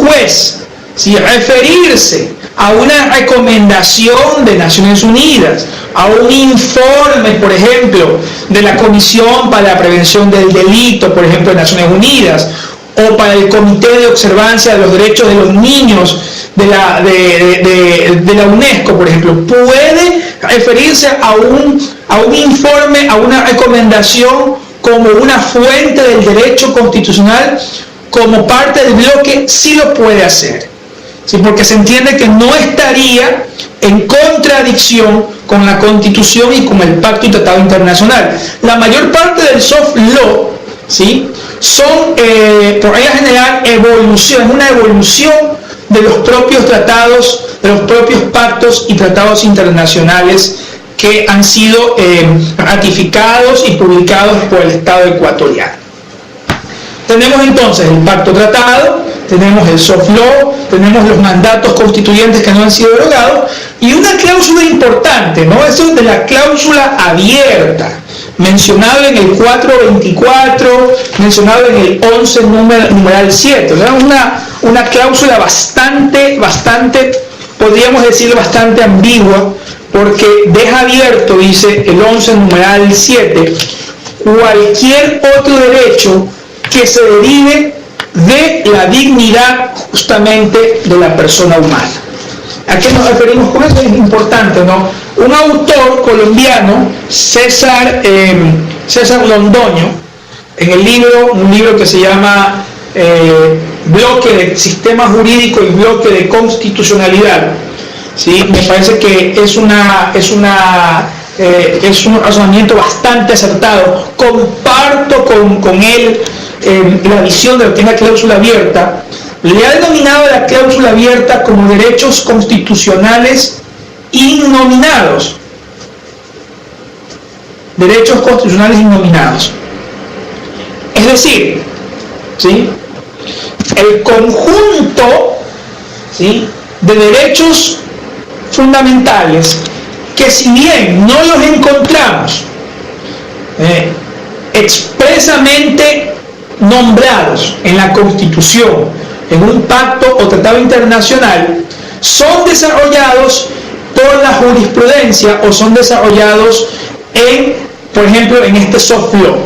después, si referirse a una recomendación de Naciones Unidas, a un informe, por ejemplo, de la Comisión para la Prevención del Delito, por ejemplo, de Naciones Unidas, o para el Comité de Observancia de los Derechos de los Niños de la UNESCO, por ejemplo, puede referirse a un informe, a una recomendación como una fuente del derecho constitucional, como parte del bloque, sí lo puede hacer, ¿sí? Porque se entiende que no estaría en contradicción con la Constitución y con el Pacto y Tratado Internacional. La mayor parte del soft law, ¿sí?, son, por regla general, una evolución de los propios tratados, de los propios pactos y tratados internacionales que han sido ratificados y publicados por el Estado ecuatoriano. Tenemos entonces el pacto tratado, tenemos el soft law, tenemos los mandatos constituyentes que no han sido derogados, y una cláusula importante, ¿no? Eso es de la cláusula abierta, mencionado en el 424, mencionado en el 11 numeral 7, o sea, una cláusula bastante, podríamos decir, bastante ambigua, porque deja abierto, dice el 11 numeral 7, cualquier otro derecho que se derive de la dignidad justamente de la persona humana. ¿A qué nos referimos con eso? Es importante, ¿no? Un autor colombiano, César Londoño, en un libro que se llama Bloque de Sistema Jurídico y Bloque de Constitucionalidad, ¿sí? Me parece que es un razonamiento bastante acertado. Comparto con él la visión de lo que es la cláusula abierta. Le ha denominado la cláusula abierta como derechos constitucionales innominados. Derechos constitucionales innominados. Es decir, ¿sí?, el conjunto, ¿sí?, de derechos fundamentales que, si bien no los encontramos expresamente nombrados en la Constitución, en un pacto o tratado internacional, son desarrollados por la jurisprudencia o son desarrollados por ejemplo, en este soft law.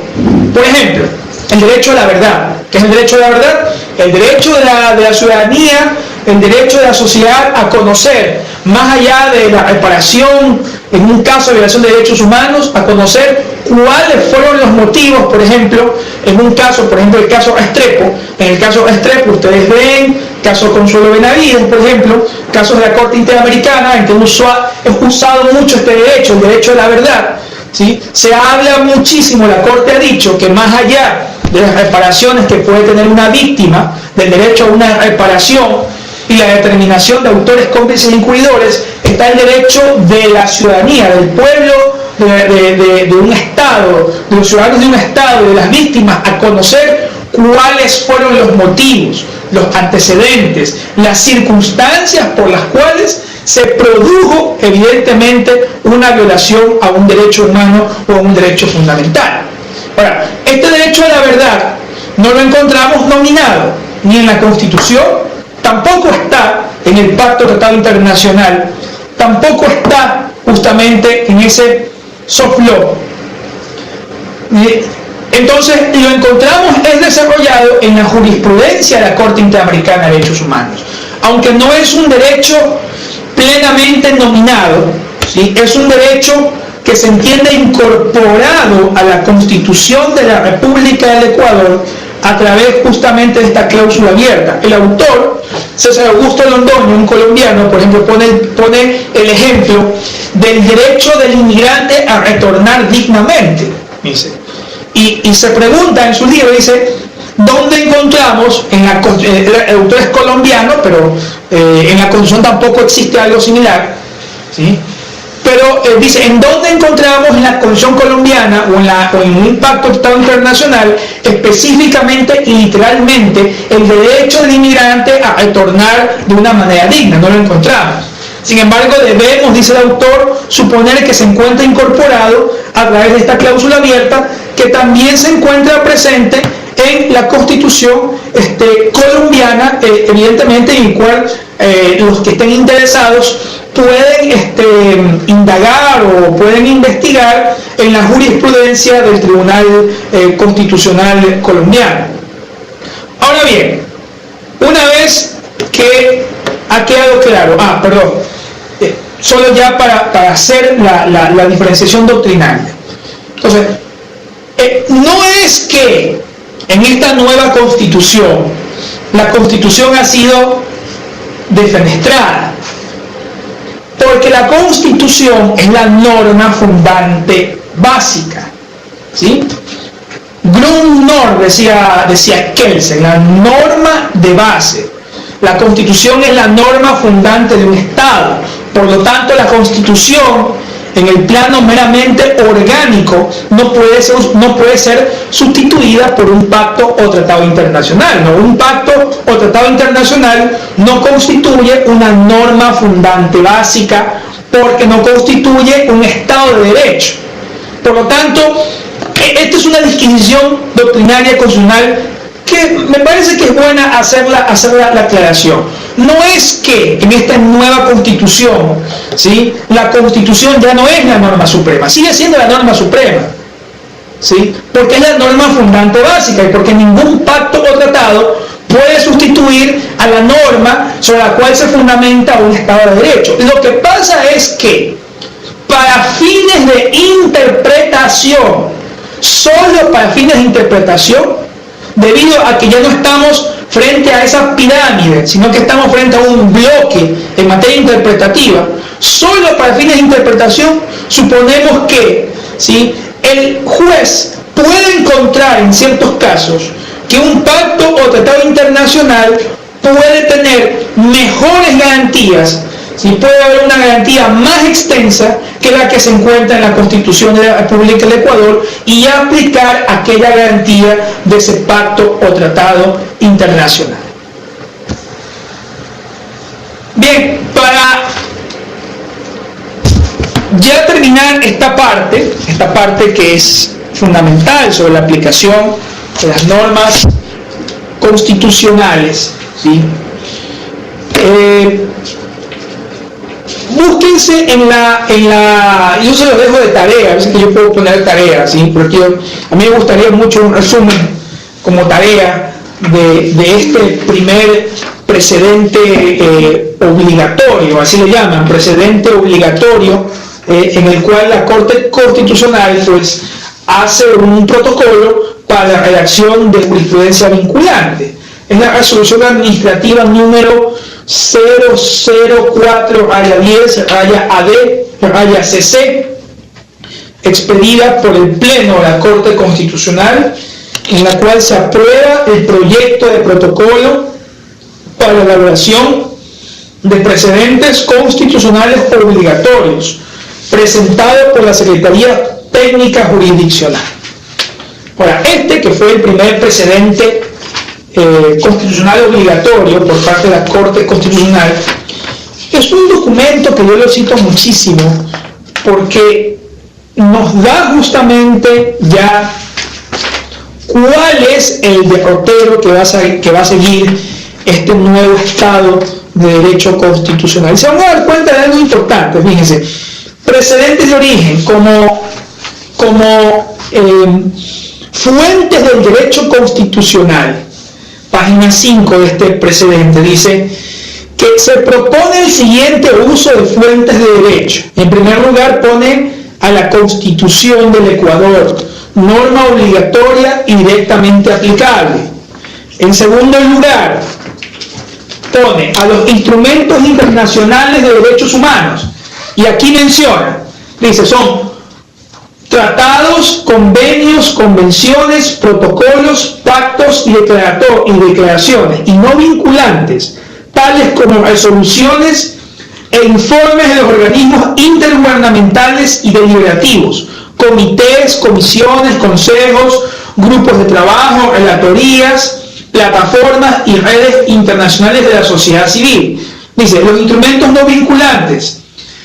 Por ejemplo, el derecho a la verdad. ¿Qué es el derecho a la verdad? El derecho de la ciudadanía, el derecho de la sociedad a conocer, más allá de la reparación, en un caso de violación de derechos humanos, a conocer cuáles fueron los motivos, por ejemplo, en un caso, por ejemplo, el caso Restrepo. En el caso Restrepo, ustedes ven, caso Consuelo Benavides, por ejemplo, casos de la Corte Interamericana, en que es usado mucho este derecho, el derecho a la verdad, ¿sí? Se habla muchísimo, la Corte ha dicho que más allá de las reparaciones que puede tener una víctima, del derecho a una reparación y la determinación de autores, cómplices e incurridores, está el derecho de la ciudadanía, del pueblo, de un Estado, de los ciudadanos de un Estado, de las víctimas, a conocer cuáles fueron los motivos, los antecedentes, las circunstancias por las cuales se produjo evidentemente una violación a un derecho humano o a un derecho fundamental. Ahora, este derecho a la verdad no lo encontramos nominado ni en la Constitución, tampoco está en el Pacto Tratado Internacional, tampoco está justamente en ese soft law. Entonces lo encontramos es desarrollado en la jurisprudencia de la Corte Interamericana de Derechos Humanos, aunque no es un derecho plenamente nominado, ¿sí? Es un derecho que se entiende incorporado a la Constitución de la República del Ecuador a través justamente de esta cláusula abierta. El autor, César Augusto Londoño, un colombiano, por ejemplo, pone el ejemplo del derecho del inmigrante a retornar dignamente, dice. Y se pregunta en su libro, dice, ¿dónde encontramos, el autor es colombiano, pero en la Constitución tampoco existe algo similar, ¿sí? Pero dice, ¿en dónde encontramos en la Constitución colombiana o en un pacto de Estado internacional específicamente y literalmente el derecho del inmigrante a retornar de una manera digna? No lo encontramos. Sin embargo, debemos, dice el autor, suponer que se encuentra incorporado a través de esta cláusula abierta, que también se encuentra presente en la Constitución colombiana, evidentemente, en el cual los que estén interesados pueden indagar o pueden investigar en la jurisprudencia del Tribunal Constitucional colombiano. Ahora bien, una vez que ha quedado claro, solo ya para hacer la diferenciación doctrinaria. Entonces, no es que en esta nueva Constitución la Constitución ha sido defenestrada, porque la Constitución es la norma fundante básica, ¿sí? Grundnorm, decía Kelsen, la norma de base. La Constitución es la norma fundante de un Estado. Por lo tanto, la Constitución, en el plano meramente orgánico, no puede ser sustituida por un pacto o tratado internacional. ¿No? Un pacto o tratado internacional no constituye una norma fundante básica porque no constituye un Estado de Derecho. Por lo tanto, esta es una disquisición doctrinaria constitucional que me parece que es buena hacer la aclaración. No es que en esta nueva Constitución, ¿sí?, la Constitución ya no es la norma suprema, sigue siendo la norma suprema, ¿sí?, porque es la norma fundante básica y porque ningún pacto o tratado puede sustituir a la norma sobre la cual se fundamenta un Estado de Derecho. Lo que pasa es que para fines de interpretación, solo para fines de interpretación, debido a que ya no estamos frente a esa pirámide, sino que estamos frente a un bloque en materia interpretativa, solo para fines de interpretación suponemos que, ¿sí?, el juez puede encontrar en ciertos casos que un pacto o tratado internacional puede tener mejores garantías, ¿sí?, puede haber una garantía más extensa que la que se encuentra en la Constitución de la República del Ecuador y aplicar aquella garantía de ese pacto o tratado internacional. Bien, para ya terminar esta parte que es fundamental sobre la aplicación de las normas constitucionales, ¿sí?, búsquense yo se lo dejo de tarea, a veces que yo puedo poner tarea, ¿sí?, porque a mí me gustaría mucho un resumen como tarea de este primer precedente obligatorio, así le llaman, precedente obligatorio, en el cual la Corte Constitucional pues hace un protocolo para la redacción de jurisprudencia vinculante. Es la resolución administrativa número 004-10-AD-CC, expedida por el Pleno de la Corte Constitucional, en la cual se aprueba el proyecto de protocolo para la elaboración de precedentes constitucionales obligatorios, presentado por la Secretaría Técnica Jurisdiccional. Ahora, que fue el primer precedente constitucional obligatorio por parte de la Corte Constitucional, es un documento que yo lo cito muchísimo porque nos da justamente ya cuál es el derrotero que va a seguir este nuevo Estado de Derecho Constitucional. Y se van a dar cuenta de algo importante, fíjense, precedentes de origen como fuentes del derecho constitucional. Página 5 de este precedente dice que se propone el siguiente uso de fuentes de derecho. En primer lugar pone a la Constitución del Ecuador, norma obligatoria y directamente aplicable. En segundo lugar pone a los instrumentos internacionales de derechos humanos, y aquí menciona, dice, son tratados, convenios, convenciones, protocolos, pactos y declaraciones y no vinculantes, tales como resoluciones e informes de los organismos intergubernamentales y deliberativos, comités, comisiones, consejos, grupos de trabajo, relatorías, plataformas y redes internacionales de la sociedad civil. Dice, los instrumentos no vinculantes,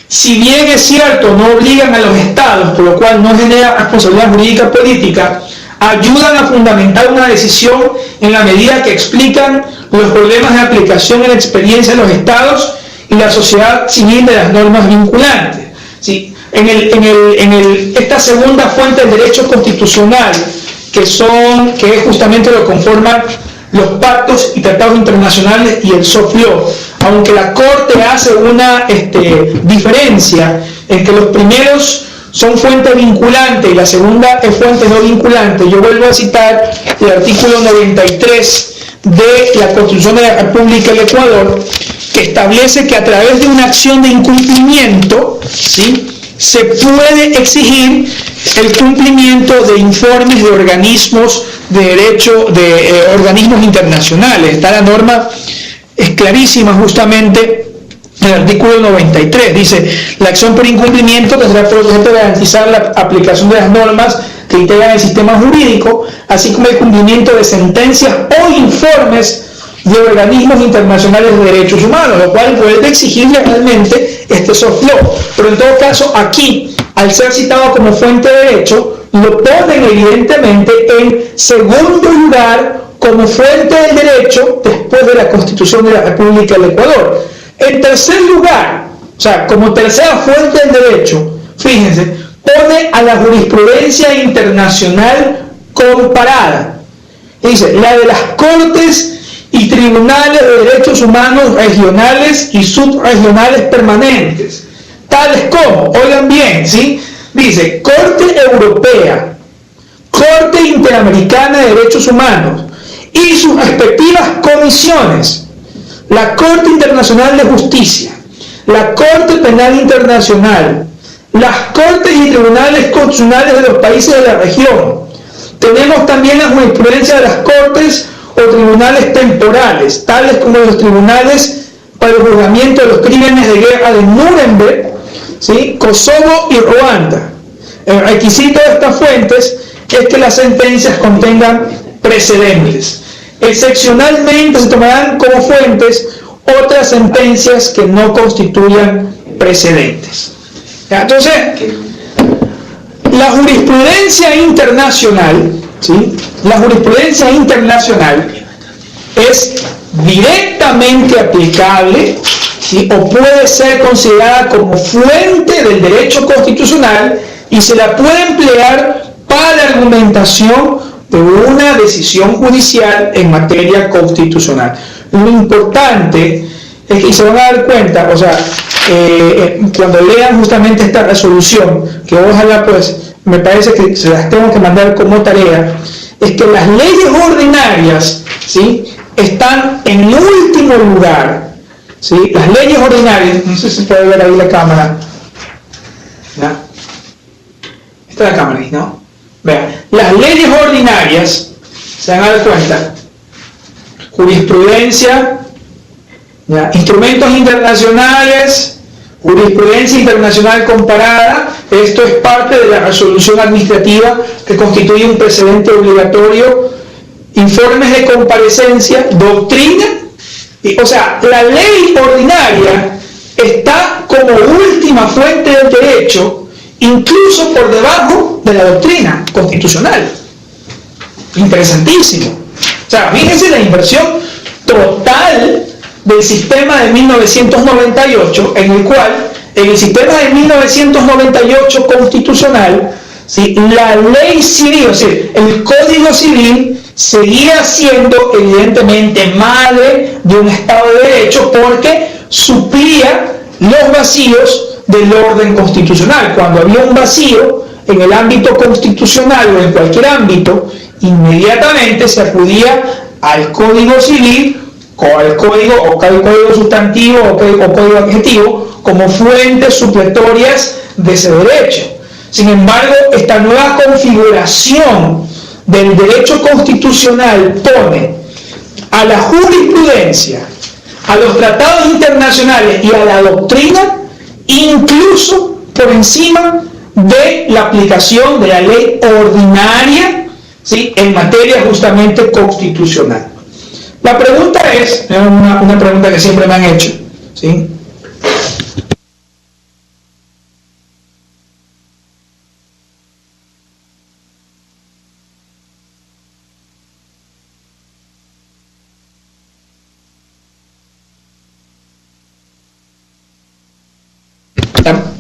si bien es cierto, no obligan a los estados, por lo cual no genera responsabilidad jurídica política, ayudan a fundamentar una decisión en la medida que explican los problemas de aplicación en la experiencia de los estados y la sociedad civil de las normas vinculantes. ¿Sí? Esta segunda fuente del derecho constitucional, que es justamente lo que conforman los pactos y tratados internacionales y el soft law, aunque la Corte hace una diferencia en que los primeros son fuente vinculante y la segunda es fuente no vinculante, yo vuelvo a citar el artículo 93 de la Constitución de la República del Ecuador, que establece que a través de una acción de incumplimiento, ¿sí?, se puede exigir el cumplimiento de informes de organismos de derecho, de organismos internacionales. Está la norma, es clarísima justamente en el artículo 93. Dice, la acción por incumplimiento tendrá por objeto garantizar la aplicación de las normas que integran el sistema jurídico, así como el cumplimiento de sentencias o informes de organismos internacionales de derechos humanos, lo cual puede exigir realmente este soft law. Pero en todo caso, aquí, al ser citado como fuente de derecho, lo ponen evidentemente en segundo lugar como fuente del derecho después de la Constitución de la República del Ecuador. En tercer lugar, o sea, como tercera fuente del derecho, fíjense, pone a la jurisprudencia internacional comparada. Dice, la de las Cortes y tribunales de derechos humanos regionales y subregionales permanentes, tales como, oigan bien, ¿sí?, dice, Corte Europea, Corte Interamericana de Derechos Humanos y sus respectivas comisiones, la Corte Internacional de Justicia, la Corte Penal Internacional, las Cortes y tribunales constitucionales de los países de la región. Tenemos también la jurisprudencia de las Cortes o tribunales temporales, tales como los tribunales para el juzgamiento de los crímenes de guerra de Nuremberg, ¿sí?, Kosovo y Ruanda. El requisito de estas fuentes es que las sentencias contengan precedentes. Excepcionalmente se tomarán como fuentes otras sentencias que no constituyan precedentes. ¿Ya? Entonces, la jurisprudencia internacional, ¿sí?, la jurisprudencia internacional es directamente aplicable, ¿sí?, o puede ser considerada como fuente del derecho constitucional y se la puede emplear para la argumentación de una decisión judicial en materia constitucional. Lo importante es que, y se van a dar cuenta, o sea, cuando lean justamente esta resolución, que ojalá pues me parece que se las tengo que mandar como tarea, es que las leyes ordinarias, ¿sí?, están en último lugar, ¿sí? Las leyes ordinarias, no sé si se puede ver ahí la cámara, ¿no? Esta es la cámara, ¿no? Vean, las leyes ordinarias, se van a dar cuenta, jurisprudencia, ¿ya?, instrumentos internacionales, jurisprudencia internacional comparada, esto es parte de la resolución administrativa que constituye un precedente obligatorio, informes de comparecencia, doctrina, o sea, la ley ordinaria está como última fuente del derecho, incluso por debajo de la doctrina constitucional. Interesantísimo. O sea, fíjense la inversión total del sistema de 1998, en el cual, en el sistema de 1998 constitucional, ¿sí?, la ley civil, o sea, el Código Civil, seguía siendo evidentemente madre de un Estado de Derecho porque suplía los vacíos del orden constitucional. Cuando había un vacío en el ámbito constitucional o en cualquier ámbito, inmediatamente se acudía al Código Civil o al código sustantivo o código adjetivo como fuentes supletorias de ese derecho. Sin embargo, esta nueva configuración del derecho constitucional pone a la jurisprudencia, a los tratados internacionales y a la doctrina incluso por encima de la aplicación de la ley ordinaria, ¿sí?, en materia justamente constitucional. La pregunta es, una pregunta que siempre me han hecho, ¿sí?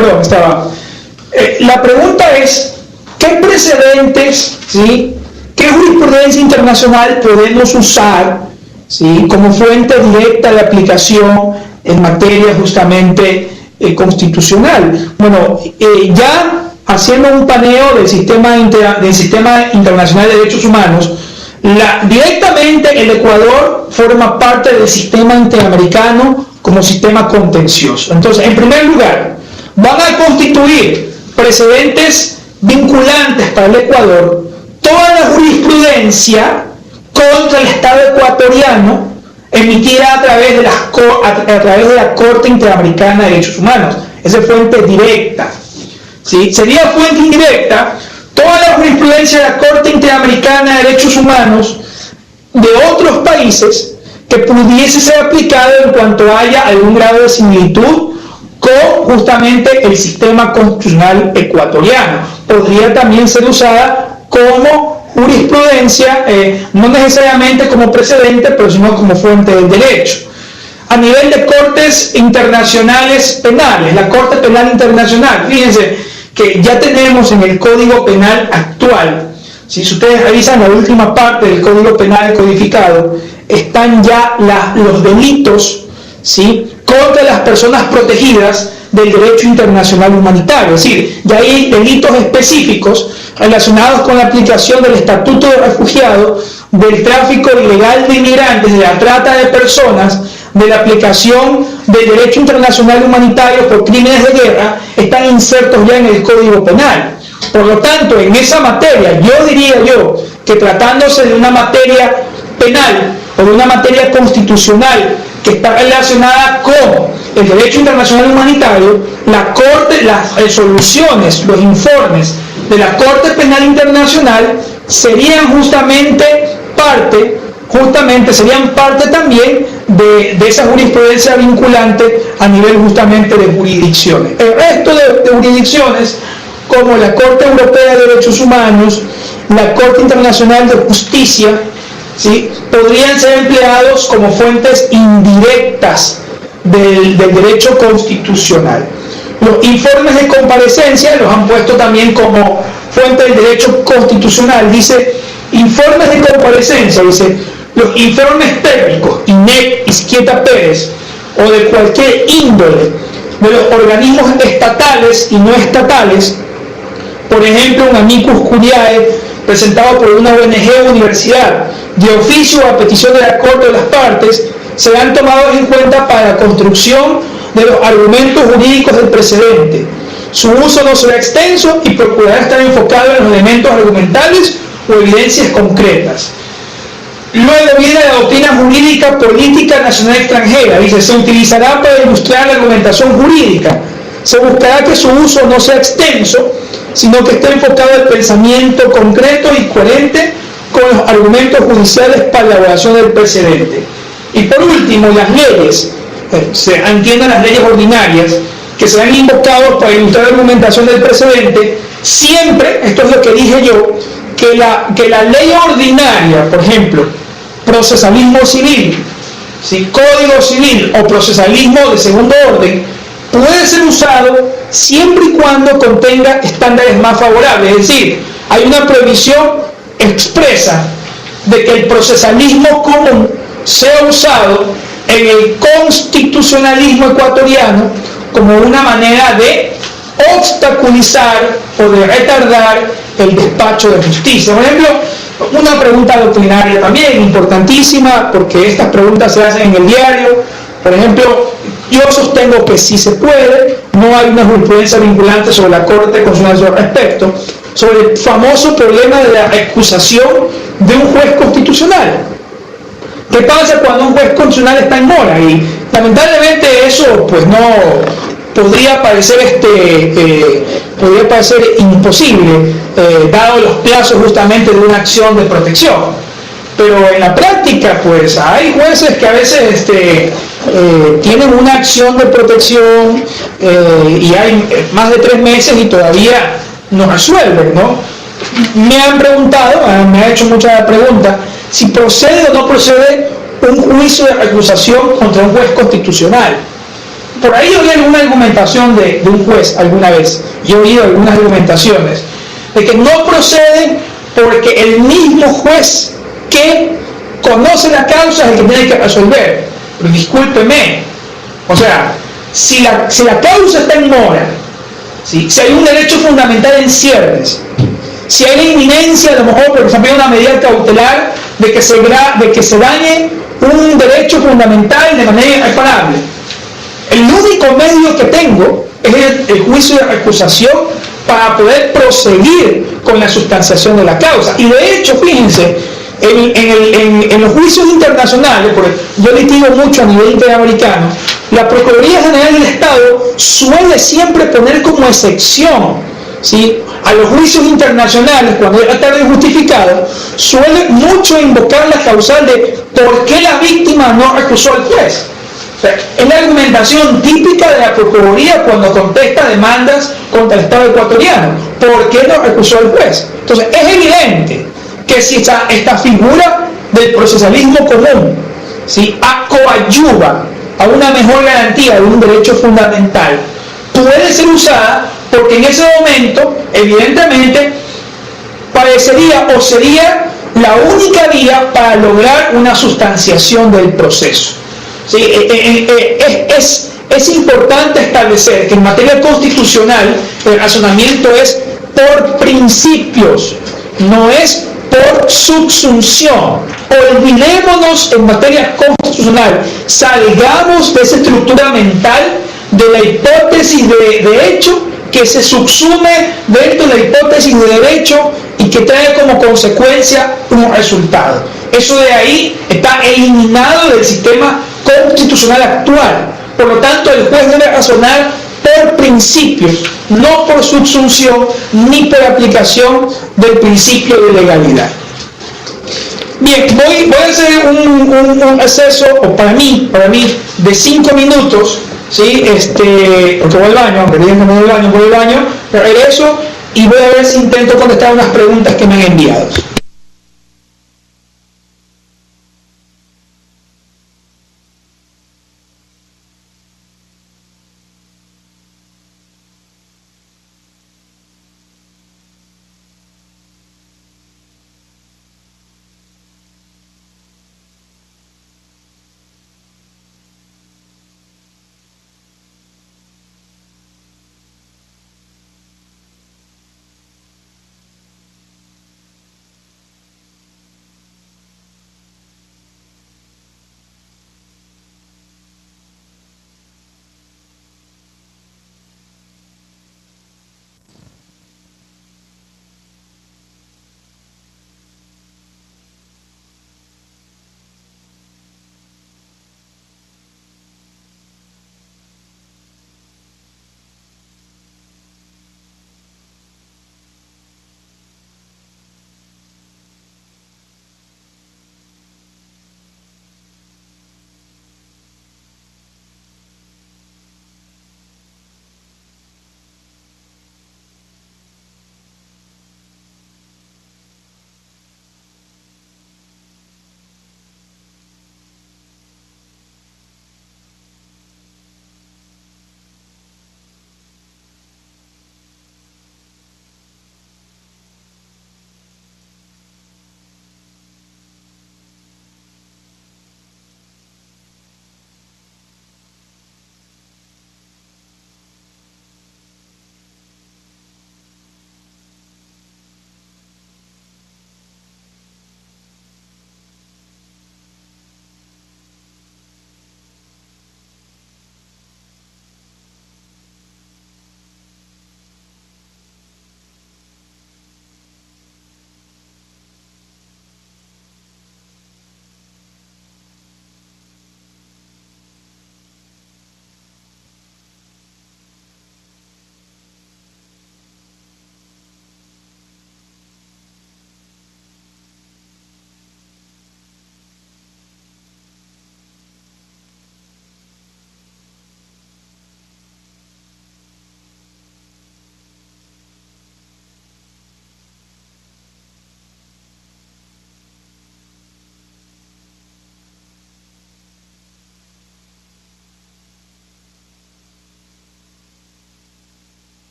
perdón, estaba. La pregunta es, ¿qué precedentes, ¿sí?, qué jurisprudencia internacional podemos usar, ¿sí?, como fuente directa de aplicación en materia justamente constitucional? Bueno, ya haciendo un paneo del sistema internacional de derechos humanos, directamente el Ecuador forma parte del sistema interamericano como sistema contencioso. Entonces, en primer lugar, van a constituir precedentes vinculantes para el Ecuador toda la jurisprudencia contra el Estado ecuatoriano emitida a través de la Corte Interamericana de Derechos Humanos. Esa es fuente directa, ¿sí? Sería fuente indirecta toda la jurisprudencia de la Corte Interamericana de Derechos Humanos de otros países que pudiese ser aplicado en cuanto haya algún grado de similitud con justamente el sistema constitucional ecuatoriano. Podría también ser usada como jurisprudencia, no necesariamente como precedente, pero sino como fuente del derecho. A nivel de cortes internacionales penales, la Corte Penal Internacional, fíjense que ya tenemos en el Código Penal actual, si ustedes revisan la última parte del Código Penal codificado, están ya los delitos, ¿sí?, contra las personas protegidas del derecho internacional humanitario. Es decir, ya hay delitos específicos relacionados con la aplicación del Estatuto de Refugiado, del tráfico ilegal de inmigrantes, de la trata de personas, de la aplicación del derecho internacional humanitario por crímenes de guerra, están insertos ya en el Código Penal. Por lo tanto, en esa materia, yo diría que tratándose de una materia penal o de una materia constitucional que está relacionada con el derecho internacional humanitario, la Corte, las resoluciones, los informes de la Corte Penal Internacional serían justamente parte también de esa jurisprudencia vinculante a nivel justamente de jurisdicciones. El resto de jurisdicciones, como la Corte Europea de Derechos Humanos, la Corte Internacional de Justicia, ¿sí?, podrían ser empleados como fuentes indirectas del derecho constitucional. Los informes de comparecencia los han puesto también como fuente del derecho constitucional. Dice, informes de comparecencia, dice, los informes técnicos, INEC, Izquieta Pérez, o de cualquier índole de los organismos estatales y no estatales, por ejemplo, un amicus curiae presentado por una ONG o universidad, de oficio o a petición de la Corte de las partes, serán tomados en cuenta para la construcción de los argumentos jurídicos del precedente. Su uso no será extenso y procurará estar enfocado en los elementos argumentales o evidencias concretas. Luego viene la doctrina jurídica política nacional extranjera. Dice, se utilizará para ilustrar la argumentación jurídica. Se buscará que su uso no sea extenso, sino que esté enfocado al pensamiento concreto y coherente con los argumentos judiciales para la elaboración del precedente. Y por último, las leyes, se entiendan las leyes ordinarias, que serán invocados para ilustrar la argumentación del precedente, siempre, esto es lo que dije yo, que la ley ordinaria, por ejemplo, procesalismo civil, ¿sí?, código civil o procesalismo de segundo orden, puede ser usado siempre y cuando contenga estándares más favorables. Es decir, hay una prohibición expresa de que el procesalismo común sea usado en el constitucionalismo ecuatoriano como una manera de obstaculizar o de retardar el despacho de justicia. Por ejemplo, una pregunta doctrinaria también importantísima, porque estas preguntas se hacen en el diario. Por ejemplo, yo sostengo que sí se puede, no hay una jurisprudencia vinculante sobre la Corte Constitucional al respecto, sobre el famoso problema de la recusación de un juez constitucional. ¿Qué pasa cuando un juez constitucional está en mora? Y lamentablemente eso pues no podría parecer imposible, dado los plazos justamente de una acción de protección. Pero en la práctica pues hay jueces que a veces tienen una acción de protección y hay más de 3 meses y todavía no resuelven, ¿no? Me han preguntado, me ha hecho muchas preguntas, si procede o no procede un juicio de recusación contra un juez constitucional. por ahí oí alguna argumentación de un juez alguna vez, yo he oído algunas argumentaciones, de que no procede porque el mismo juez que conoce la causa es el que tiene que resolver. Pero discúlpeme, o sea, si la causa está en mora, si hay un derecho fundamental en ciernes, si hay la inminencia, a lo mejor, por ejemplo, una medida cautelar de que se dañe un derecho fundamental de manera irreparable, el único medio que tengo es el juicio de recusación para poder proseguir con la sustanciación de la causa. Y de hecho, fíjense, en los juicios internacionales, porque yo litigo mucho a nivel interamericano, la Procuraduría General del Estado suele siempre poner como excepción, ¿sí?, a los juicios internacionales, cuando es tarde justificado, suele mucho invocar la causal de por qué la víctima no recusó al juez. O sea, es la argumentación típica de la Procuraduría cuando contesta demandas contra el Estado ecuatoriano. ¿Por qué no recusó al juez? Entonces, es evidente que si esta figura del procesalismo común, ¿sí?, coadyuva a una mejor garantía de un derecho fundamental, puede ser usada porque en ese momento, evidentemente, parecería o sería la única vía para lograr una sustanciación del proceso. ¿Sí? Es importante establecer que en materia constitucional el razonamiento es por principios, no es por subsunción. Olvidémonos en materia constitucional, salgamos de esa estructura mental de la hipótesis de hecho que se subsume dentro de la hipótesis de derecho y que trae como consecuencia un resultado. Eso de ahí está eliminado del sistema constitucional actual. Por lo tanto, el juez debe razonar por principios, no por subsunción ni por aplicación del principio de legalidad. Bien, voy a hacer un receso, o para mí, de 5 minutos, ¿sí? Porque voy al baño, aunque digan que no voy al baño, regreso y voy a ver si intento contestar unas preguntas que me han enviado.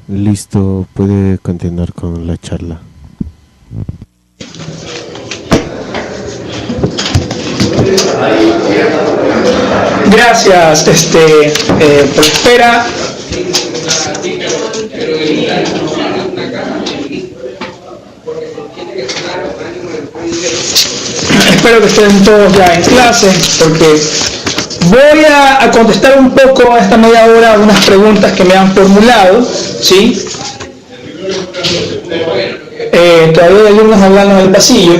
Listo, puede continuar con la charla. Gracias por la espera. Espero que estén todos ya en clase, porque voy a contestar un poco a esta media hora unas preguntas que me han formulado, ¿sí? Todavía hay algunos hablando en el pasillo,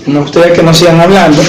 me gustaría que no sigan hablando.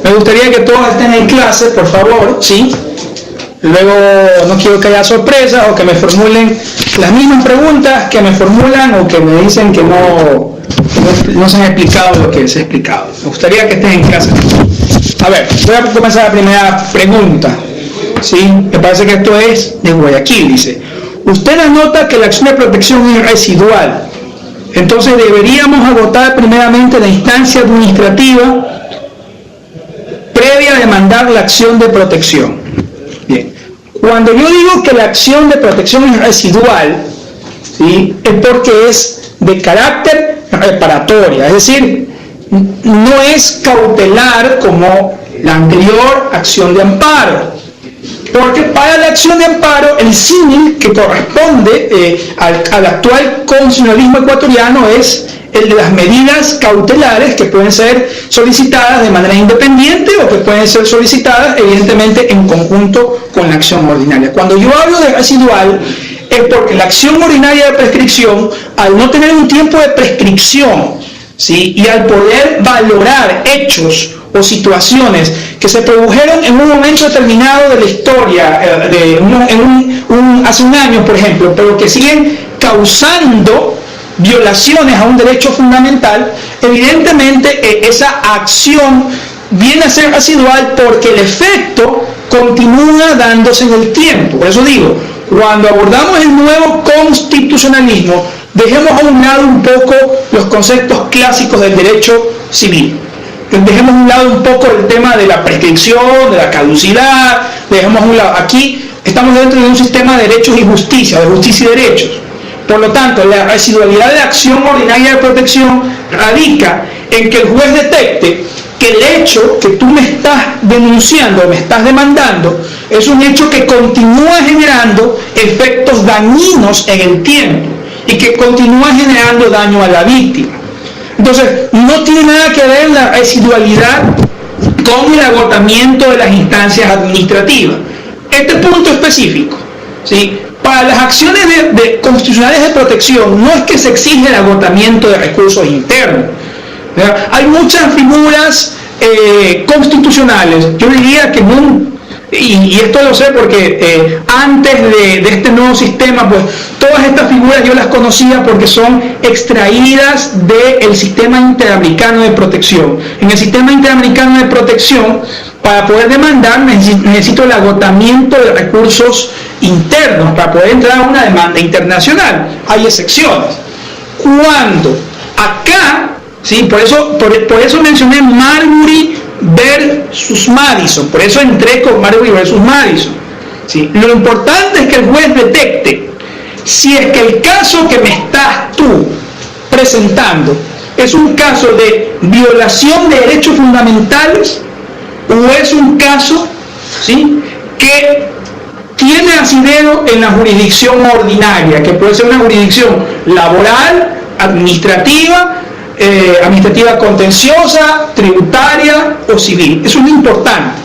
Me gustaría que todos estén en clase, por favor, ¿sí? Luego no quiero que haya sorpresas o que me formulen las mismas preguntas que me formulan o que me dicen que no se han explicado lo que se ha explicado. Me gustaría que estén en clase. A ver, voy a comenzar la primera pregunta, ¿sí? Me parece que esto es de Guayaquil, dice. Usted anota que la acción de protección es residual. Entonces deberíamos agotar primeramente la instancia administrativa previa a demandar la acción de protección. Bien. Cuando yo digo que la acción de protección es residual, ¿sí?, es porque es de carácter reparatoria, es decir, no es cautelar como la anterior acción de amparo. Porque para la acción de amparo, el símil que corresponde al actual constitucionalismo ecuatoriano es el de las medidas cautelares que pueden ser solicitadas de manera independiente o que pueden ser solicitadas evidentemente en conjunto con la acción ordinaria. Cuando yo hablo de residual es porque la acción ordinaria de prescripción, al no tener un tiempo de prescripción, ¿sí?, y al poder valorar hechos o situaciones que se produjeron en un momento determinado de la historia, hace un año, por ejemplo, pero que siguen causando violaciones a un derecho fundamental, evidentemente esa acción viene a ser residual porque el efecto continúa dándose en el tiempo. Por eso digo, cuando abordamos el nuevo constitucionalismo, dejemos a un lado un poco los conceptos clásicos del derecho civil. Dejemos a un lado un poco el tema de la prescripción, de la caducidad, dejemos a un lado. Aquí estamos dentro de un sistema de derechos y justicia, de justicia y derechos. Por lo tanto, la residualidad de la acción ordinaria de protección radica en que el juez detecte que el hecho que tú me estás denunciando, me estás demandando, es un hecho que continúa generando efectos dañinos en el tiempo y que continúa generando daño a la víctima. Entonces, no tiene nada que ver la residualidad con el agotamiento de las instancias administrativas. Este punto específico, ¿sí?, para las acciones constitucionales de protección no es que se exige el agotamiento de recursos internos, ¿verdad? Hay muchas figuras constitucionales, yo diría que y esto lo sé porque antes de este nuevo sistema, pues todas estas figuras yo las conocía porque son extraídas del sistema interamericano de protección. En el sistema interamericano de protección, para poder demandar necesito el agotamiento de recursos internos para poder entrar a una demanda internacional. Hay excepciones. Cuando acá, ¿sí?, por eso mencioné Marbury versus Madison, por eso entré con Marbury versus Madison, ¿sí? Lo importante es que el juez detecte si es que el caso que me estás tú presentando es un caso de violación de derechos fundamentales o es un caso, ¿sí?, que tiene asidero en la jurisdicción ordinaria, que puede ser una jurisdicción laboral, administrativa, administrativa contenciosa, tributaria o civil. Eso es lo importante.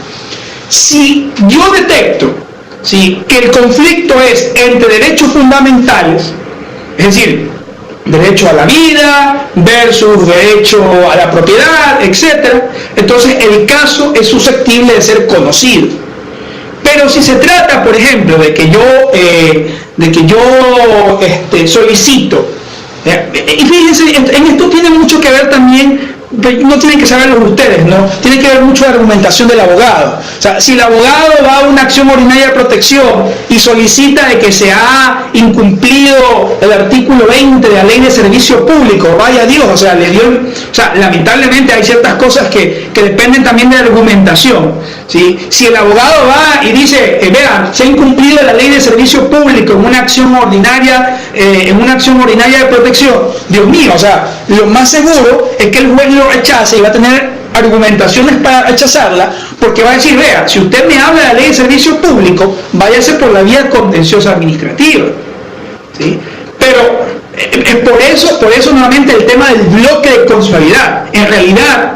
Si yo detecto, ¿sí?, que el conflicto es entre derechos fundamentales, es decir, derecho a la vida versus derecho a la propiedad, etc., entonces el caso es susceptible de ser conocido. Pero si se trata, por ejemplo, de que yo solicito, y fíjense, en esto tiene mucho que ver también, no tienen que saberlo ustedes, ¿no? Tiene que ver mucho la argumentación del abogado. O sea, si el abogado va a una acción ordinaria de protección y solicita de que se ha incumplido el artículo 20 de la Ley de Servicio Público, vaya Dios, o sea, lamentablemente hay ciertas cosas que dependen también de la argumentación, ¿sí? Si el abogado va y dice, vean, se ha incumplido la Ley de Servicio Público en una acción ordinaria, de protección, Dios mío, o sea, lo más seguro es que el juez lo rechace y va a tener argumentaciones para rechazarla, porque va a decir, vea, si usted me habla de la Ley de Servicio Público, váyase por la vía contenciosa administrativa, ¿sí? Pero por eso nuevamente el tema del bloque de constitucionalidad. En realidad,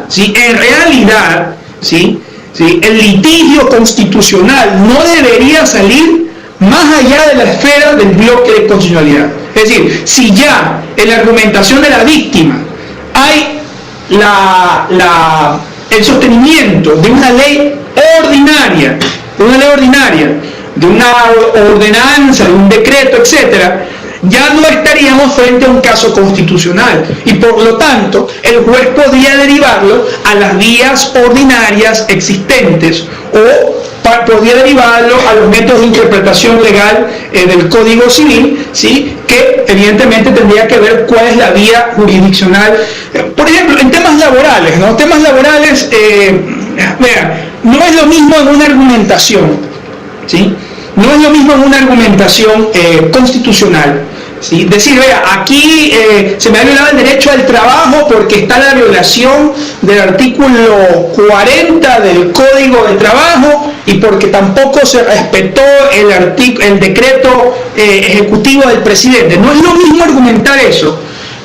el litigio constitucional no debería salir más allá de la esfera del bloque de constitucionalidad. Es decir, si ya en la argumentación de la víctima hay el sostenimiento de una ley ordinaria, de una ordenanza, de un decreto, etcétera, ya no estaríamos frente a un caso constitucional y por lo tanto el juez podría derivarlo a las vías ordinarias existentes o podría derivarlo a los métodos de interpretación legal del Código Civil, ¿sí?, que evidentemente tendría que ver cuál es la vía jurisdiccional. Por ejemplo, en temas laborales, ¿no? Temas laborales, no es lo mismo en una argumentación, ¿sí? No es lo mismo en una argumentación constitucional, ¿sí? Decir, vea, aquí se me ha violado el derecho al trabajo porque está la violación del artículo 40 del Código de Trabajo y porque tampoco se respetó el decreto ejecutivo del presidente. No es lo mismo argumentar eso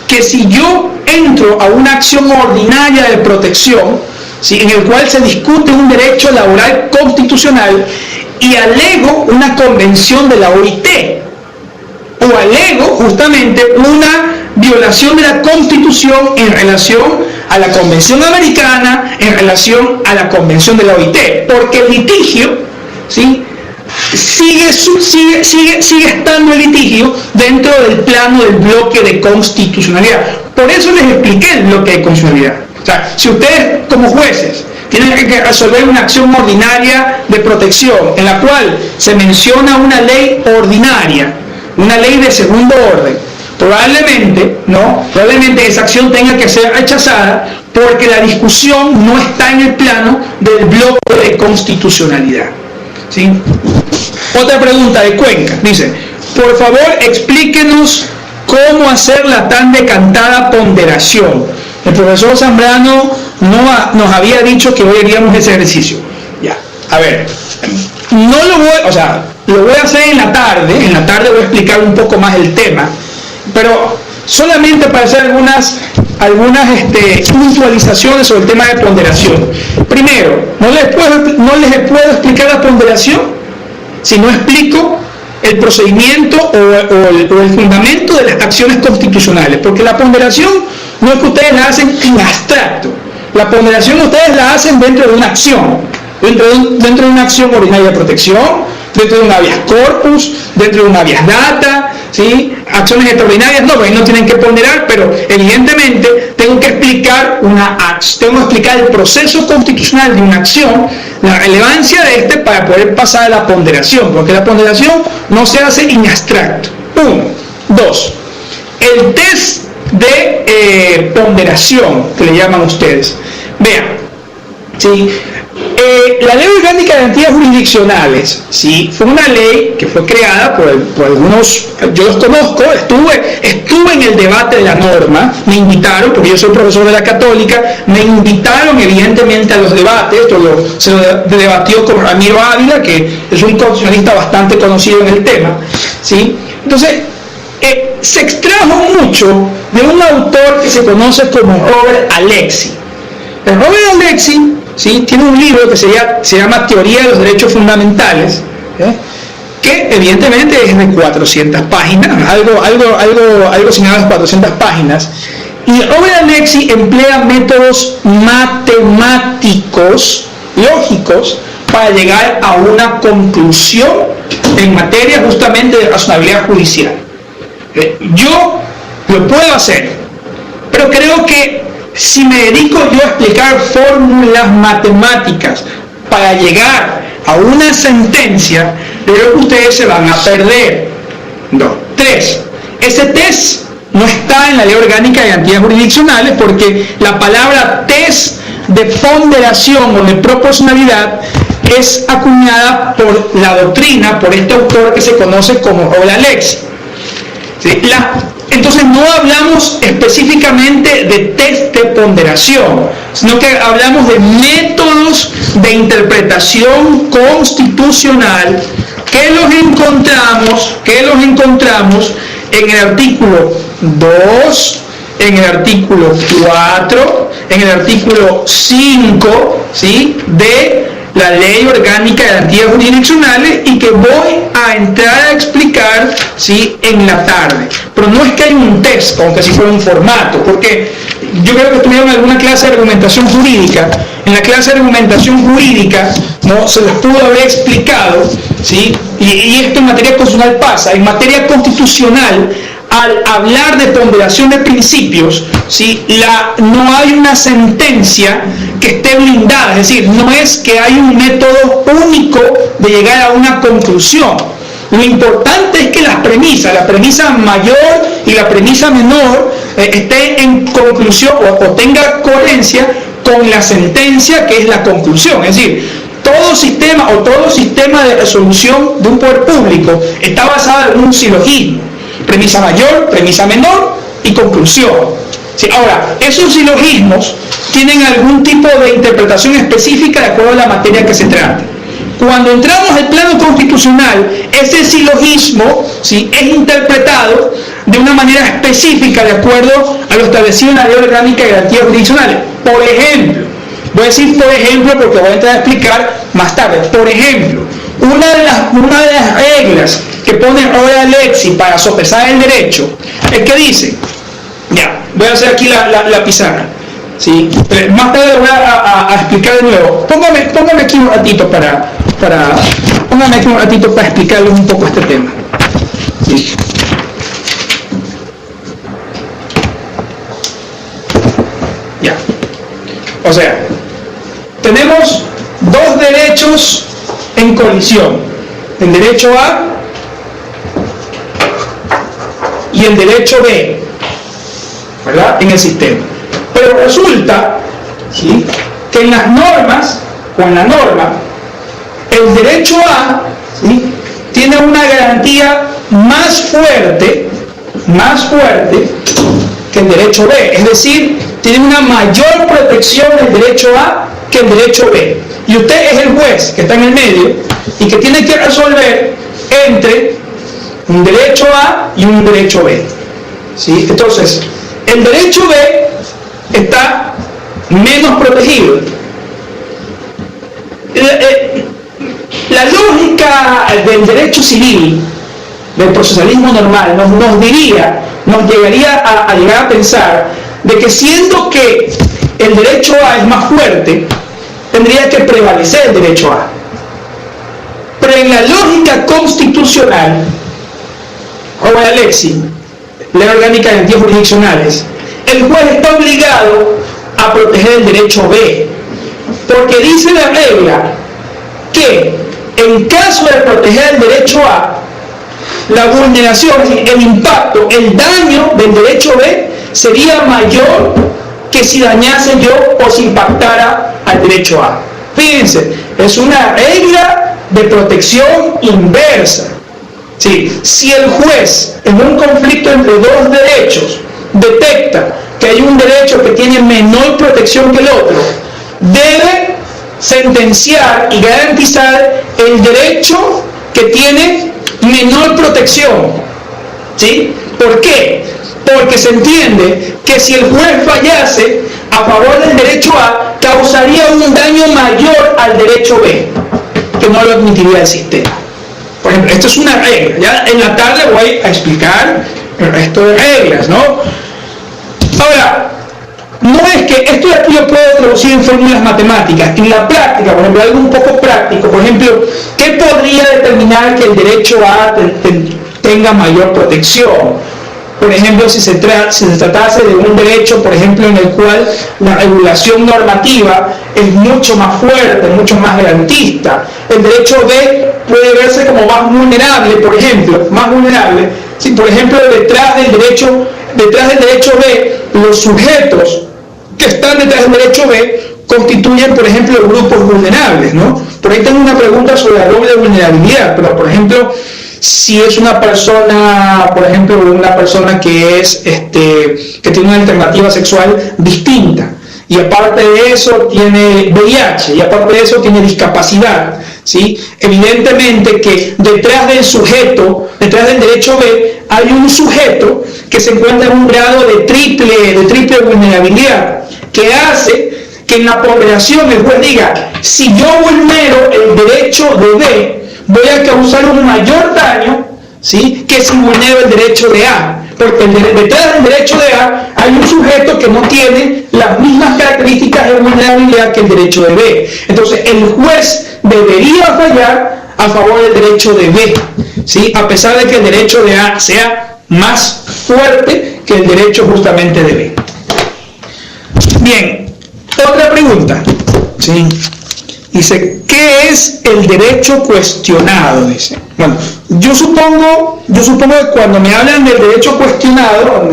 que si yo entro a una acción ordinaria de protección, ¿sí?, en el cual se discute un derecho laboral constitucional y alego una convención de la OIT o alego justamente una violación de la Constitución en relación a la Convención Americana, en relación a la Convención de la OIT, porque el litigio, ¿sí?, sigue estando el litigio dentro del plano del bloque de constitucionalidad. Por eso les expliqué el bloque de constitucionalidad. O sea, si ustedes como jueces tienen que resolver una acción ordinaria de protección en la cual se menciona una ley ordinaria, una ley de segundo orden, probablemente esa acción tenga que ser rechazada porque la discusión no está en el plano del bloque de constitucionalidad, ¿sí? Otra pregunta de Cuenca, dice, por favor explíquenos cómo hacer la tan decantada ponderación. El profesor Zambrano nos había dicho que hoy haríamos ese ejercicio. Ya, a ver, lo voy a hacer en la tarde voy a explicar un poco más el tema, pero solamente para hacer algunas puntualizaciones sobre el tema de ponderación. Primero, no les puedo explicar la ponderación si no explico el procedimiento o el fundamento de las acciones constitucionales, porque la ponderación no es que ustedes la hacen en abstracto, la ponderación ustedes la hacen dentro de una acción, dentro de una acción ordinaria de protección, dentro de un habeas corpus, dentro de un habeas data, ¿sí? Acciones extraordinarias, pues no tienen que ponderar, pero evidentemente tengo que explicar el proceso constitucional de una acción, la relevancia de para poder pasar a la ponderación, porque la ponderación no se hace en abstracto. 1. 2. El test de ponderación, que le llaman ustedes. Vean, ¿sí? La Ley Orgánica de Garantías Jurisdiccionales, ¿sí?, fue una ley que fue creada por algunos, yo los conozco, estuve en el debate de la norma, me invitaron, porque yo soy profesor de la Católica, me invitaron evidentemente a los debates, se lo debatió con Ramiro Ávila, que es un constitucionalista bastante conocido en el tema, ¿sí? Entonces, se extrajo mucho de un autor que se conoce como Robert Alexy. Robert Alexy, ¿sí?, tiene un libro que se llama Teoría de los Derechos Fundamentales, que evidentemente es de 400 páginas, algo sin nada de 400 páginas. Y Robert Alexy emplea métodos matemáticos, lógicos, para llegar a una conclusión en materia justamente de razonabilidad judicial. Yo lo puedo hacer, pero creo que si me dedico yo a explicar fórmulas matemáticas para llegar a una sentencia, creo que ustedes se van a perder. 2. 3. Ese test no está en la Ley Orgánica de Garantías Jurisdiccionales, porque la palabra test de ponderación o de proporcionalidad es acuñada por la doctrina, por este autor que se conoce como Robert Alexy. ¿Sí? Entonces no hablamos específicamente de test de ponderación, sino que hablamos de métodos de interpretación constitucional que los encontramos en el artículo 2, en el artículo 4, en el artículo 5, ¿sí?, de la Ley Orgánica de Garantías Jurisdiccionales, y que voy a entrar a explicar, ¿sí?, en la tarde. Pero no es que hay un test, aunque si fuera un formato, porque yo creo que tuvieron alguna clase de argumentación jurídica. En la clase de argumentación jurídica no se les pudo haber explicado, ¿sí?, y esto en materia constitucional pasa. En materia constitucional, al hablar de ponderación de principios, ¿sí?, no hay una sentencia que esté blindada, es decir, no es que hay un método único de llegar a una conclusión. Lo importante es que la premisa mayor y la premisa menor esté en conclusión o tenga coherencia con la sentencia, que es la conclusión. Es decir, todo sistema de resolución de un poder público está basado en un silogismo: premisa mayor, premisa menor y conclusión. ¿Sí? Ahora, esos silogismos tienen algún tipo de interpretación específica de acuerdo a la materia que se trata. Cuando entramos al plano constitucional, ese silogismo, ¿sí?, es interpretado de una manera específica de acuerdo a lo establecido en la Ley Orgánica de Garantías Jurisdiccionales. Por ejemplo, voy a decir por ejemplo porque voy a entrar a explicar más tarde. Por ejemplo, una de las reglas que pone Robert Alexy para sopesar el derecho es que dice, ya, voy a hacer aquí la pizarra, ¿sí? Más tarde lo voy a explicar de nuevo. Póngame aquí un ratito para explicarles un poco este tema. ¿Sí? Ya. O sea, tenemos dos derechos en colisión: el derecho A y el derecho B, ¿verdad?, en el sistema. Pero resulta, ¿sí?, que en las normas, o en la norma, el derecho A, ¿sí?, tiene una garantía más fuerte que el derecho B. Es decir, tiene una mayor protección del derecho A que el derecho B. Y usted es el juez que está en el medio y que tiene que resolver entre un derecho A y un derecho B. ¿Sí? Entonces, el derecho B está menos protegido. La lógica del derecho civil, del procesalismo normal, nos llegaría a llegar a pensar de que, siendo que el derecho A es más fuerte, tendría que prevalecer el derecho A. Pero en la lógica constitucional, Robert Alexy, Ley Orgánica de Garantías Jurisdiccionales, el juez está obligado a proteger el derecho B, porque dice la regla que en caso de proteger el derecho A, la vulneración, el impacto, el daño del derecho B sería mayor que si dañase yo o si impactara al derecho A. Fíjense, es una regla de protección inversa. ¿Sí? Si el juez, en un conflicto entre dos derechos, detecta que hay un derecho que tiene menor protección que el otro, debe sentenciar y garantizar el derecho que tiene menor protección. ¿Sí? ¿Por qué? porque se entiende que si el juez fallase a favor del derecho A, causaría un daño mayor al derecho B, que no lo admitiría el sistema. Por ejemplo, esto es una regla. Ya en la tarde voy a explicar el resto de reglas, ¿no? Ahora, no es que esto de aquí lo puedo traducir en fórmulas matemáticas. En la práctica, por ejemplo, algo un poco práctico, por ejemplo, ¿qué podría determinar que el derecho A tenga mayor protección? Por ejemplo, si se tratase de un derecho, por ejemplo, en el cual la regulación normativa es mucho más fuerte, mucho más garantista. El derecho B puede verse como más vulnerable, por ejemplo, si por ejemplo detrás del derecho B, los sujetos que están detrás del derecho B constituyen, por ejemplo, grupos vulnerables, ¿no? Por ahí tengo una pregunta sobre la doble vulnerabilidad, pero por ejemplo, si es una persona, por ejemplo, una persona que tiene una alternativa sexual distinta, y aparte de eso tiene VIH, y aparte de eso tiene discapacidad, ¿sí? Evidentemente que detrás del sujeto, detrás del derecho B, hay un sujeto que se encuentra en un grado de triple vulnerabilidad, que hace que en la ponderación el juez diga, si yo vulnero el derecho de B, voy a causar un mayor daño, ¿sí?, que si vulnero el derecho de A. Porque detrás del derecho de A hay un sujeto que no tiene las mismas características de vulnerabilidad que el derecho de B. Entonces el juez debería fallar a favor del derecho de B, ¿sí?, a pesar de que el derecho de A sea más fuerte que el derecho justamente de B. Bien, otra pregunta, ¿sí? Dice, ¿qué es el derecho cuestionado? Dice. Bueno, yo supongo que cuando me hablan del derecho cuestionado,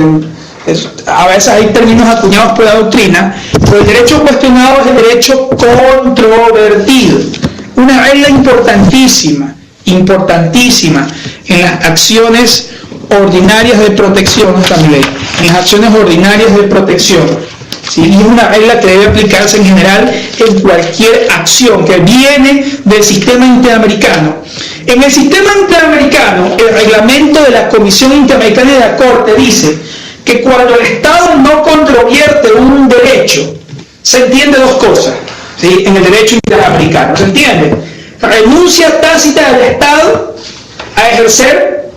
a veces hay términos acuñados por la doctrina, pero el derecho cuestionado es el derecho controvertido. Una regla importantísima en las acciones ordinarias de protección, en las acciones ordinarias de protección. ¿Sí? Y es una regla que debe aplicarse en general en cualquier acción que viene del sistema interamericano. En el sistema interamericano, el reglamento de la Comisión Interamericana de la Corte dice que cuando el Estado no controvierte un derecho, se entiende dos cosas, ¿sí?, en el derecho interamericano. ¿Se entiende? Renuncia tácita del Estado a ejercer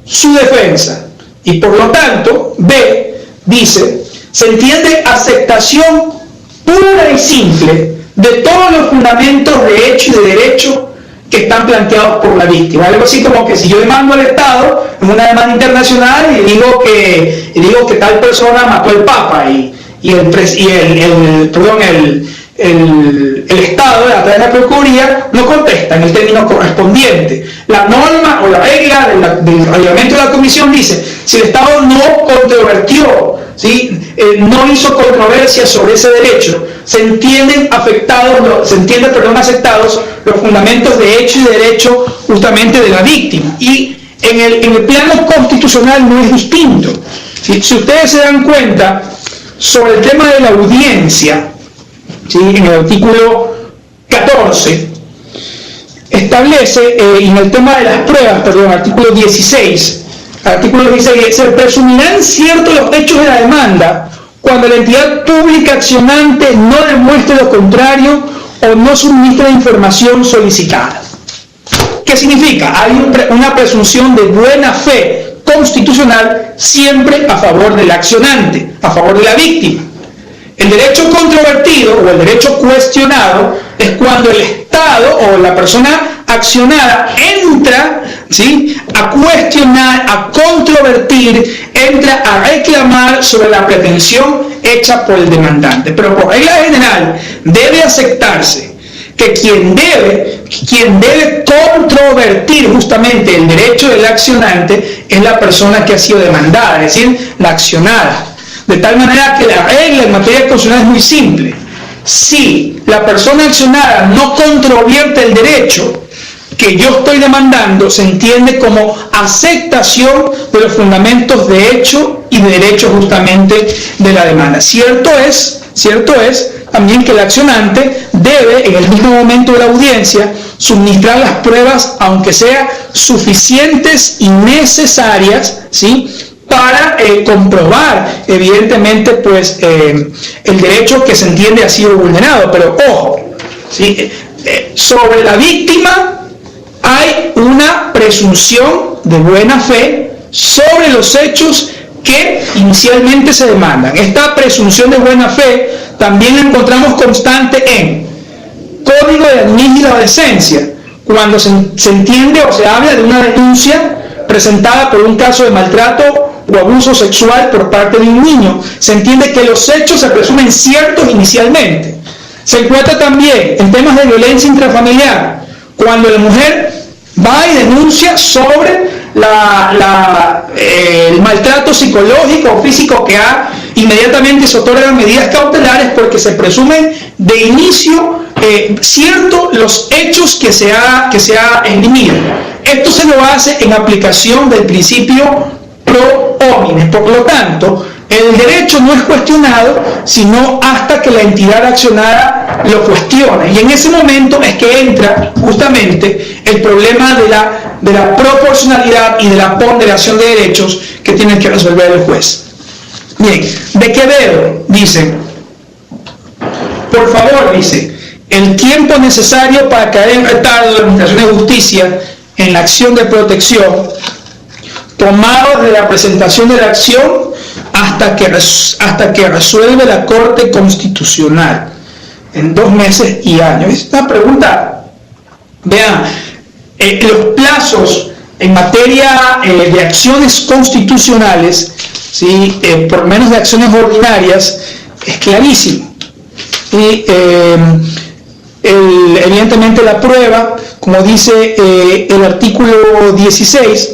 su defensa. Y por lo tanto, B dice, se entiende aceptación pura y simple de todos los fundamentos de hecho y de derecho que están planteados por la víctima. Algo así como que si yo demando al Estado en una demanda internacional y digo que tal persona mató al Papa y el Estado, a través de la Procuraduría, no contesta en el término correspondiente. La norma o la regla del reglamento de la Comisión dice, si el Estado no controvertió, ¿sí?, no hizo controversia sobre ese derecho, se entienden aceptados los fundamentos de hecho y de derecho justamente de la víctima. Y en el plano constitucional no es distinto. Si ustedes se dan cuenta, sobre el tema de la audiencia, ¿sí?, en el artículo 14, establece, en el tema de las pruebas, artículo 16, se presumirán ciertos los hechos de la demanda cuando la entidad pública accionante no demuestre lo contrario o no suministre la información solicitada. ¿Qué significa? Hay una presunción de buena fe constitucional siempre a favor del accionante, a favor de la víctima. El derecho controvertido o el derecho cuestionado es cuando el Estado o la persona accionada entra, ¿sí?, a cuestionar, a controvertir, entra a reclamar sobre la pretensión hecha por el demandante. Pero por regla general debe aceptarse que quien debe controvertir justamente el derecho del accionante es la persona que ha sido demandada, es decir, la accionada. De tal manera que la regla en materia constitucional es muy simple. Si la persona accionada no controvierte el derecho que yo estoy demandando, se entiende como aceptación de los fundamentos de hecho y de derecho justamente de la demanda. Cierto es también que el accionante debe, en el mismo momento de la audiencia, suministrar las pruebas, aunque sean suficientes y necesarias, ¿sí?, para comprobar, evidentemente, pues el derecho que se entiende ha sido vulnerado. Pero ojo, ¿sí? Sobre la víctima hay una presunción de buena fe sobre los hechos que inicialmente se demandan. Esta presunción de buena fe también la encontramos constante en Código de la Niñez y la Adolescencia, cuando se entiende o se habla de una denuncia presentada por un caso de maltrato o abuso sexual por parte de un niño. Se entiende que los hechos se presumen ciertos inicialmente. Se encuentra también en temas de violencia intrafamiliar, cuando la mujer va y denuncia sobre el maltrato psicológico o físico que ha, inmediatamente se otorgan medidas cautelares porque se presumen de inicio ciertos los hechos que se ha eximido. Esto se lo hace en aplicación del principio pro homines. Por lo tanto, el derecho no es cuestionado sino hasta que la entidad accionada lo cuestione, y en ese momento es que entra justamente el problema de la proporcionalidad y de la ponderación de derechos que tiene que resolver el juez. Bien, de Quevedo dice, por favor, dice, el tiempo necesario para caer en retardo de la administración de justicia en la acción de protección, tomado desde la presentación de la acción hasta que resuelve la Corte Constitucional, en 2 meses y años. Es una pregunta, vean, los plazos en materia de acciones constitucionales, ¿sí? Por lo menos de acciones ordinarias, es clarísimo. Y evidentemente la prueba, como dice el artículo 16,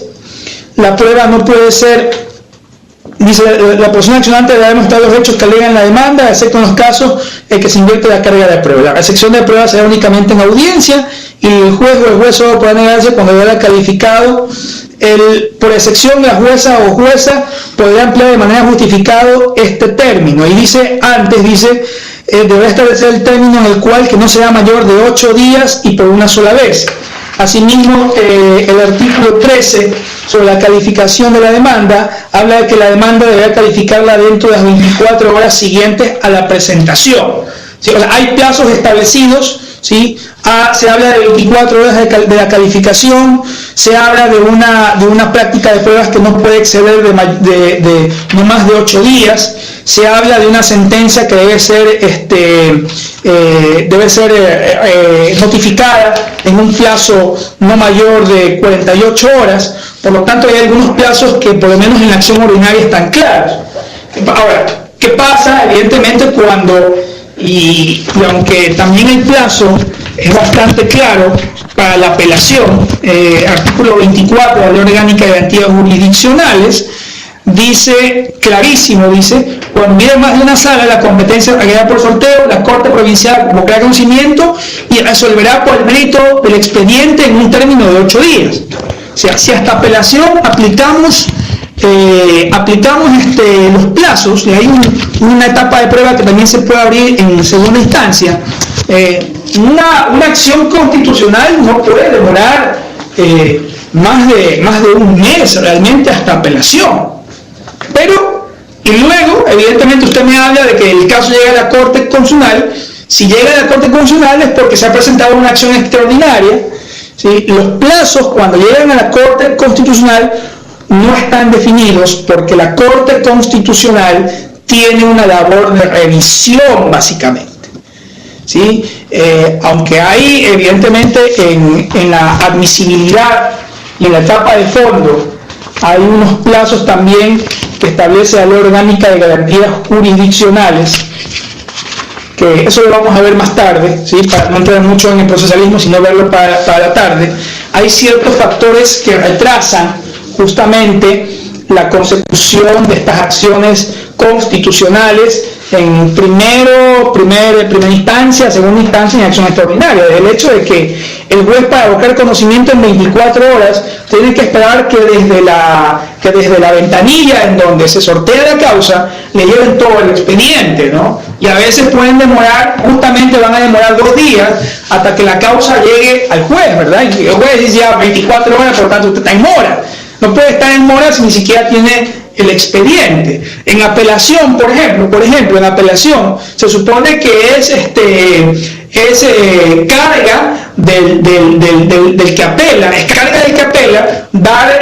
la prueba no puede ser, dice, la persona accionante debe demostrar los hechos que alegan la demanda, excepto en los casos en que se invierte la carga de prueba. La recepción de prueba se da únicamente en audiencia, y el juez o el juez solo podrá negarse cuando haya calificado. Por excepción, la jueza o jueza podrá emplear de manera justificada este término. Y dice, antes dice, deberá establecer el término en el cual que no sea mayor de 8 días y por una sola vez. Asimismo, el artículo 13 sobre la calificación de la demanda habla de que la demanda deberá calificarla dentro de las 24 horas siguientes a la presentación. ¿Sí? O sea, hay plazos establecidos, ¿sí? Se habla de 24 horas de la calificación, se habla de una práctica de pruebas que no puede exceder de no más de 8 días, se habla de una sentencia que debe ser notificada en un plazo no mayor de 48 horas, por lo tanto hay algunos plazos que por lo menos en la acción ordinaria están claros. Ahora, ¿qué pasa? Evidentemente cuando, y aunque también el plazo es bastante claro para la apelación, artículo 24 de la Ley Orgánica de Garantías Jurisdiccionales, dice clarísimo, dice, cuando hubiera más de una sala, la competencia requerida por sorteo, la Corte Provincial convocará conocimiento y resolverá por el mérito del expediente en un término de 8 días. O sea, si hasta apelación aplicamos los plazos, y hay una etapa de prueba que también se puede abrir en segunda instancia, una acción constitucional no puede demorar más de un mes realmente hasta apelación. Pero, y luego, evidentemente usted me habla de que el caso llega a la Corte Constitucional. Si llega a la Corte Constitucional es porque se ha presentado una acción extraordinaria, ¿sí? Los plazos cuando llegan a la Corte Constitucional no están definidos porque la Corte Constitucional tiene una labor de revisión básicamente, ¿sí? Aunque hay evidentemente en la admisibilidad y en la etapa de fondo hay unos plazos también que establece la Ley Orgánica de Garantías Jurisdiccionales, que eso lo vamos a ver más tarde, ¿sí? Para no entrar mucho en el procesalismo, sino verlo para la tarde. Hay ciertos factores que retrasan justamente la consecución de estas acciones constitucionales en primera instancia, segunda instancia y en acción extraordinaria. El hecho de que el juez, para buscar conocimiento en 24 horas, tiene que esperar que desde la ventanilla en donde se sortea la causa le lleven todo el expediente, ¿no? Y a veces pueden demorar, justamente van a demorar 2 días hasta que la causa llegue al juez, ¿verdad? Y el juez dice ya 24 horas, por lo tanto usted está en mora. No puede estar en mora si ni siquiera tiene el expediente. En apelación, por ejemplo, en apelación se supone que es carga del que apela, es carga del que apela dar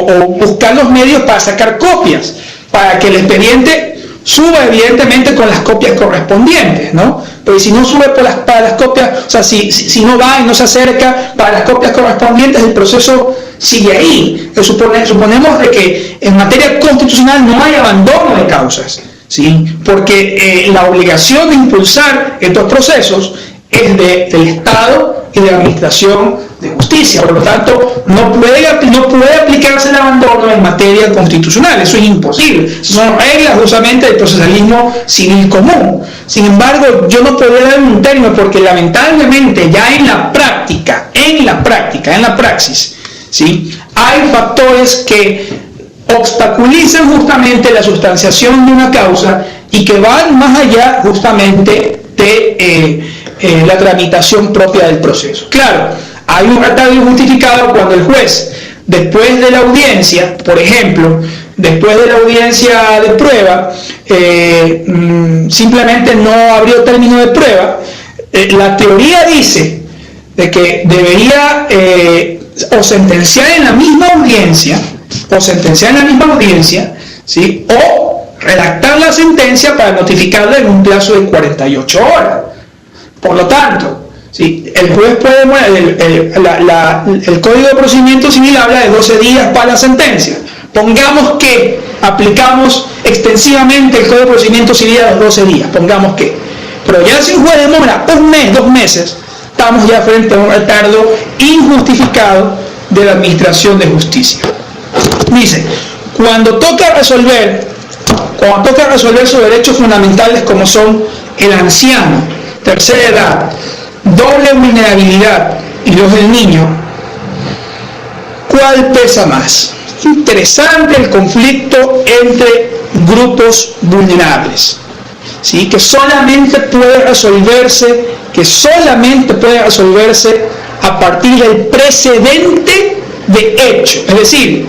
o buscar los medios para sacar copias, para que el expediente suba evidentemente con las copias correspondientes, ¿no? Pero si no sube para las copias, o sea, si no va y no se acerca para las copias correspondientes, el proceso sigue ahí. Suponemos de que en materia constitucional no hay abandono de causas, ¿sí? Porque la obligación de impulsar estos procesos es del Estado y de la Administración de Justicia. Por lo tanto, no puede aplicarse el abandono en materia constitucional. Eso es imposible. Son reglas justamente del procesalismo civil común. Sin embargo, yo no podría dar un término porque lamentablemente ya en la praxis, ¿sí? Hay factores que obstaculizan justamente la sustanciación de una causa y que van más allá justamente de la tramitación propia del proceso. Claro, hay un retardo injustificado cuando el juez, después de la audiencia, por ejemplo, después de la audiencia de prueba, simplemente no abrió término de prueba. La teoría dice de que debería o sentenciar en la misma audiencia, ¿sí? O redactar la sentencia para notificarla en un plazo de 48 horas. Por lo tanto, ¿sí? El juez puede, el Código de Procedimiento Civil habla de 12 días para la sentencia. Pongamos que aplicamos extensivamente el Código de Procedimiento Civil a los 12 días, pongamos que. Pero ya si un juez demora un mes, 2 meses, estamos ya frente a un retardo injustificado de la Administración de Justicia. Dice, cuando toca resolver sus derechos fundamentales como son el anciano, tercera edad, doble vulnerabilidad y los del niño, ¿cuál pesa más? Interesante el conflicto entre grupos vulnerables, ¿sí? que solamente puede resolverse a partir del precedente de hecho, es decir,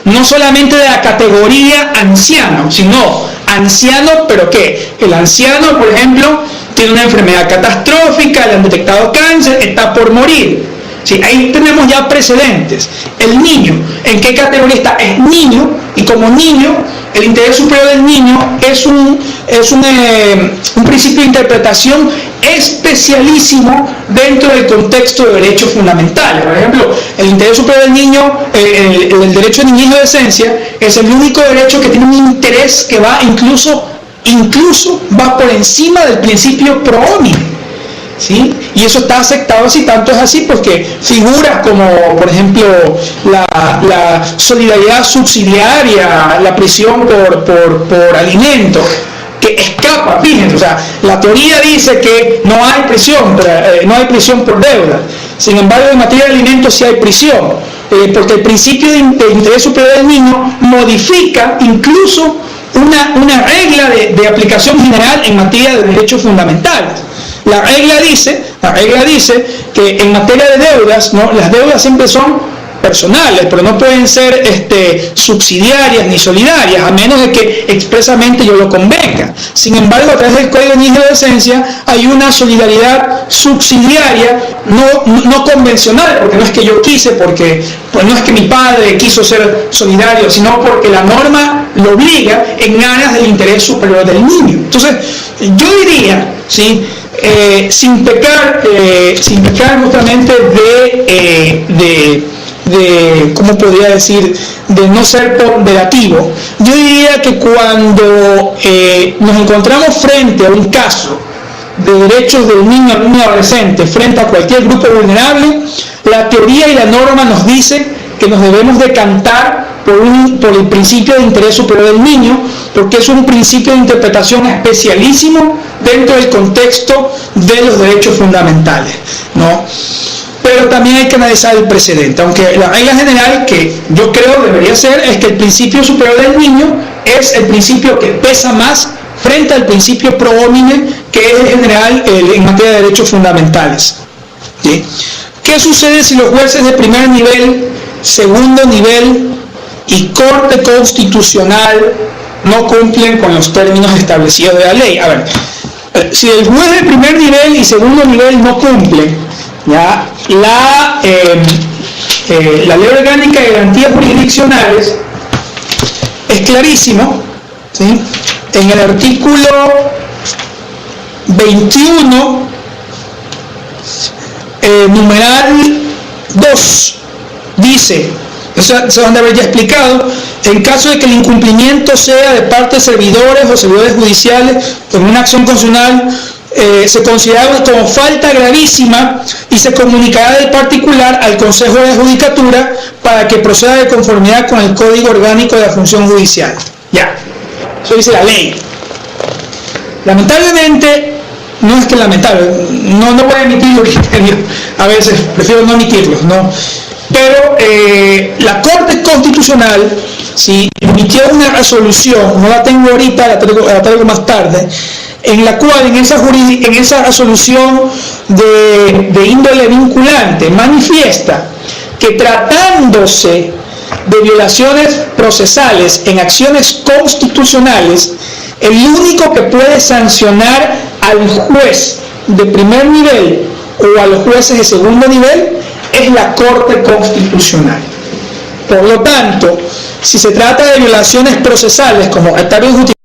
no solamente de la categoría anciano, sino anciano, pero ¿qué? El anciano, por ejemplo, tiene una enfermedad catastrófica, le han detectado cáncer, está por morir. ¿Sí? Ahí tenemos ya precedentes. El niño, ¿en qué categoría está? Es niño, y como niño, el interés superior del niño es un principio de interpretación especialísimo dentro del contexto de derechos fundamentales. Por ejemplo, el interés superior del niño, el derecho de niñez y adolescencia, es el único derecho que tiene un interés que va incluso va por encima del principio pro homine. ¿Sí? Y eso está aceptado así, tanto es así porque figuras como, por ejemplo, la solidaridad subsidiaria, la prisión por alimento, que escapa, fíjense, o sea, la teoría dice que no hay prisión por deuda. Sin embargo, en materia de alimentos sí hay prisión, porque el principio de interés superior del niño modifica incluso una regla de aplicación general en materia de derechos fundamentales. La regla dice que en materia de deudas, ¿no? Las deudas siempre son personales, pero no pueden ser subsidiarias ni solidarias, a menos de que expresamente yo lo convenga. Sin embargo, a través del Código de Niñez y Adolescencia hay una solidaridad subsidiaria no convencional, porque no es que yo quise, porque pues no es que mi padre quiso ser solidario, sino porque la norma lo obliga en aras del interés superior del niño. Entonces, yo diría, ¿sí? Sin pecar justamente ¿cómo podría decir?, de no ser ponderativo, yo diría que cuando nos encontramos frente a un caso de derechos del niño o niña adolescente frente a cualquier grupo vulnerable, la teoría y la norma nos dice que nos debemos decantar por el principio de interés superior del niño, porque es un principio de interpretación especialísimo dentro del contexto de los derechos fundamentales, ¿no? Pero también hay que analizar el precedente, aunque la regla general que yo creo debería ser es que el principio superior del niño es el principio que pesa más frente al principio pro homine, que es en general en materia de derechos fundamentales. ¿Sí? ¿Qué sucede si los jueces de primer nivel, segundo nivel y Corte Constitucional no cumplen con los términos establecidos de la ley. A ver, si el juez de primer nivel y segundo nivel no cumplen, ¿ya? La Ley Orgánica de Garantías Jurisdiccionales es clarísimo, ¿sí? En el artículo 21, numeral 2, dice, eso se van a haber ya explicado, en caso de que el incumplimiento sea de parte de servidores o servidores judiciales en una acción constitucional, se considera como falta gravísima y se comunicará del particular al Consejo de Judicatura para que proceda de conformidad con el Código Orgánico de la Función Judicial. Ya, eso dice la ley. Lamentablemente, no es que lamentable, no voy a emitir los criterios, a veces prefiero no emitirlos, ¿no? Pero la Corte Constitucional, si emitió una resolución, no la tengo ahorita, la traigo más tarde, en la cual en esa resolución de índole vinculante manifiesta que tratándose de violaciones procesales en acciones constitucionales, el único que puede sancionar al juez de primer nivel o a los jueces de segundo nivel es la Corte Constitucional. Por lo tanto, si se trata de violaciones procesales como agravio injustificado,